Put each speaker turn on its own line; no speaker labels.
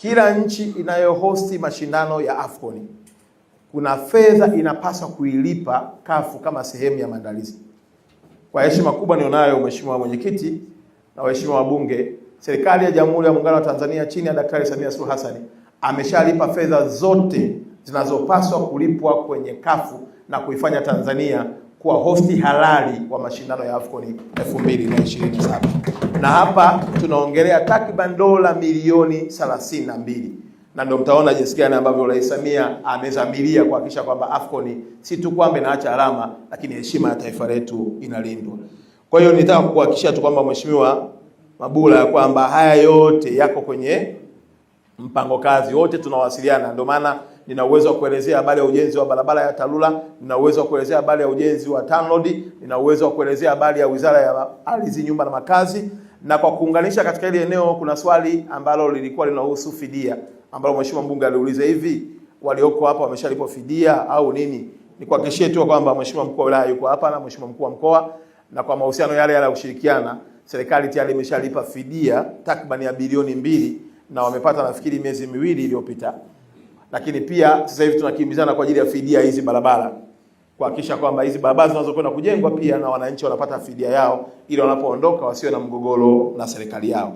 Kila nchi inayohosti mashindano ya AFCON kuna fedha inapaswa kuilipa CAF kama sehemu ya maandalizi. Kwa heshima kubwa nionayo, Mheshimiwa Mwenyekiti na waheshimiwa wabunge, serikali ya Jamhuri ya Muungano wa Tanzania chini ya Daktari Samia Suluhu Hassan ameshalipa fedha zote zinazopaswa kulipwa kwenye CAF na kuifanya Tanzania kuwa hosti halali wa mashindano ya AFCON 2027. Na hapa tunaongelea takriban dola milioni 32. Na ndio mtaona jinsi gani ambavyo Rais Samia amezamiria kuhakikisha kwamba AFCON si tu kwamba inaacha alama, lakini heshima ya taifa letu inalindwa. Kwa hiyo nitaka kuhakikisha tu kwamba Mheshimiwa Mabula kwamba haya yote yako kwenye mpango kazi, wote tunawasiliana. Ndio maana nina uwezo wa kuelezea habari ya ujenzi wa barabara ya TARURA, nina uwezo wa kuelezea habari ya ujenzi wa TANROADS, nina uwezo wa kuelezea habari ya Wizara ya Ardhi, Nyumba na Makazi. Na kwa kuunganisha katika ile eneo, kuna swali ambalo lilikuwa linahusu fidia, ambalo Mheshimiwa mbunge aliuliza, hivi walioko hapa wameshalipwa fidia au nini? Nikuhakikishie tu kwamba Mheshimiwa mkuu wa wilaya yuko hapa na Mheshimiwa mkuu wa mkoa, na kwa mahusiano yale ya kushirikiana, serikali tayari imeshalipa fidia takriban ya bilioni 2 na wamepata nafikiri miezi 2 iliyopita. Lakini pia sasa hivi tunakimbizana kwa ajili ya fidia hizi barabara, kuhakikisha kwamba hizi barabara zinazokwenda kujengwa pia na wananchi wanapata fidia yao, ili wanapoondoka wasiwe na mgogoro na serikali yao.